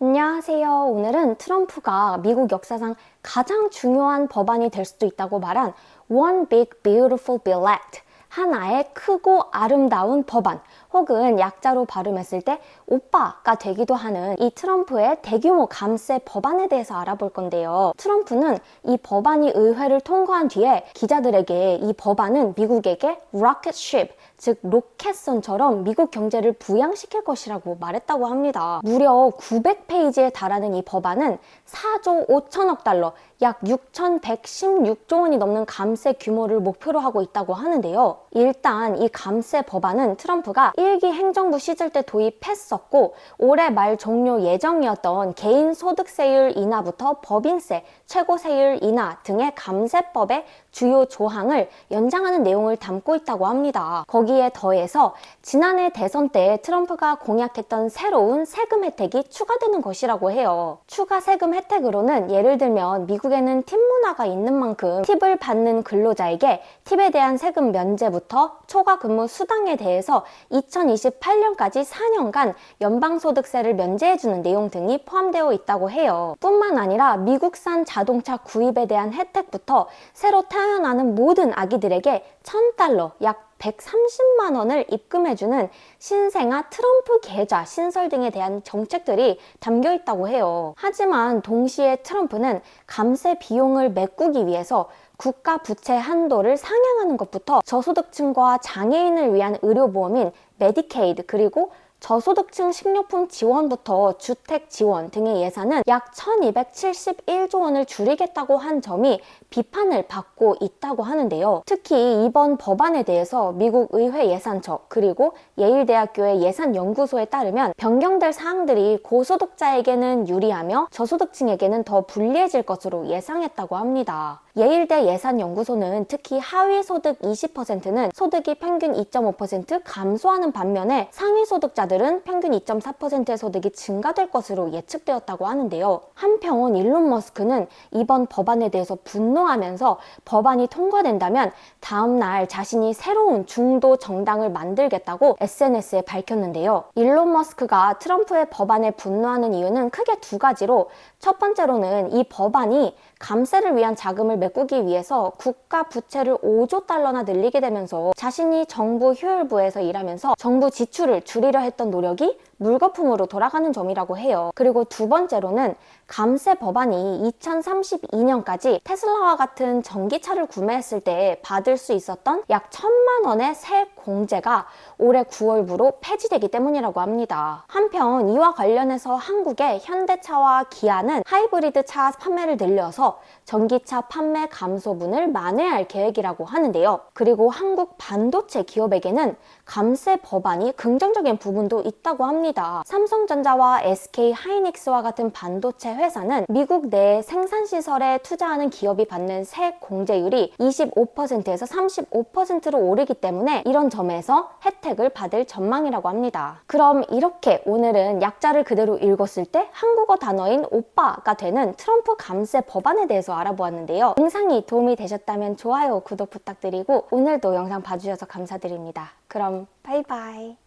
안녕하세요. 오늘은 트럼프가 미국 역사상 가장 중요한 법안이 될 수도 있다고 말한 One Big Beautiful Bill Act, 하나의 크고 아름다운 법안, 혹은 약자로 발음했을 때 오빠가 되기도 하는 이 트럼프의 대규모 감세 법안에 대해서 알아볼 건데요. 트럼프는 이 법안이 의회를 통과한 뒤에 기자들에게 이 법안은 미국에게 rocket ship, 즉 로켓선처럼 미국 경제를 부양시킬 것이라고 말했다고 합니다. 무려 900페이지에 달하는 이 법안은 4조 5천억 달러, 약 6,116조 원이 넘는 감세 규모를 목표로 하고 있다고 하는데요. 일단 이 감세 법안은 트럼프가 1기 행정부 시절 때 도입했었고, 올해 말 종료 예정이었던 개인 소득세율 인하부터 법인세, 최고세율 인하 등의 감세법의 주요 조항을 연장하는 내용을 담고 있다고 합니다. 거기에 더해서 지난해 대선 때 트럼프가 공약했던 새로운 세금 혜택이 추가되는 것이라고 해요. 추가 세금 혜택으로는 예를 들면 미국에는 팁 문화가 있는 만큼 팁을 받는 근로자에게 팁에 대한 세금 면제부터 초과 근무 수당에 대해서 2028년까지 4년간 연방소득세를 면제해주는 내용 등이 포함되어 있다고 해요. 뿐만 아니라 미국산 자동차 구입에 대한 혜택부터 새로 태어나는 모든 아기들에게 $1,000, 약 130만 원을 입금해주는 신생아 트럼프 계좌 신설 등에 대한 정책들이 담겨 있다고 해요. 하지만 동시에 트럼프는 감세 비용을 메꾸기 위해서 국가 부채 한도를 상향하는 것부터 저소득층과 장애인을 위한 의료보험인 메디케이드, 그리고 저소득층 식료품 지원부터 주택 지원 등의 예산은 약 1,271조 원을 줄이겠다고 한 점이 비판을 받고 있다고 하는데요. 특히 이번 법안에 대해서 미국 의회 예산처 그리고 예일대학교의 예산연구소에 따르면 변경될 사항들이 고소득자에게는 유리하며 저소득층에게는 더 불리해질 것으로 예상했다고 합니다. 예일대 예산연구소는 특히 하위소득 20%는 소득이 평균 2.5% 감소하는 반면에 상위소득자들은 평균 2.4%의 소득이 증가될 것으로 예측되었다고 하는데요. 한편 일론 머스크는 이번 법안에 대해서 분노하면서 법안이 통과된다면 다음날 자신이 새로운 중도 정당을 만들겠다고 SNS에 밝혔는데요. 일론 머스크가 트럼프의 법안에 분노하는 이유는 크게 두 가지로, 첫 번째로는 이 법안이 감세를 위한 자금을 메꾸기 위해서 국가 부채를 5조 달러나 늘리게 되면서 자신이 정부 효율부에서 일하면서 정부 지출을 줄이려 했던 노력이 물거품으로 돌아가는 점이라고 해요. 그리고 두 번째로는 감세 법안이 2032년까지 테슬라와 같은 전기차를 구매했을 때 받을 수 있었던 약 1,000만 원의 세 공제가 올해 9월부로 폐지되기 때문이라고 합니다. 한편 이와 관련해서 한국의 현대차와 기아는 하이브리드 차 판매를 늘려서 전기차 판매 감소분을 만회할 계획이라고 하는데요. 그리고 한국 반도체 기업에게는 감세 법안이 긍정적인 부분도 있다고 합니다. 삼성전자와 SK 하이닉스와 같은 반도체 회사는 미국 내 생산시설에 투자하는 기업이 받는 세 공제율이 25%에서 35%로 오르기 때문에 이런 점에서 혜택을 받을 전망이라고 합니다. 그럼 이렇게 오늘은 약자를 그대로 읽었을 때 한국어 단어인 오빠가 되는 트럼프 감세 법안에 대해서 알아보았는데요. 영상이 도움이 되셨다면 좋아요, 구독 부탁드리고 오늘도 영상 봐주셔서 감사드립니다. 그럼 바이바이.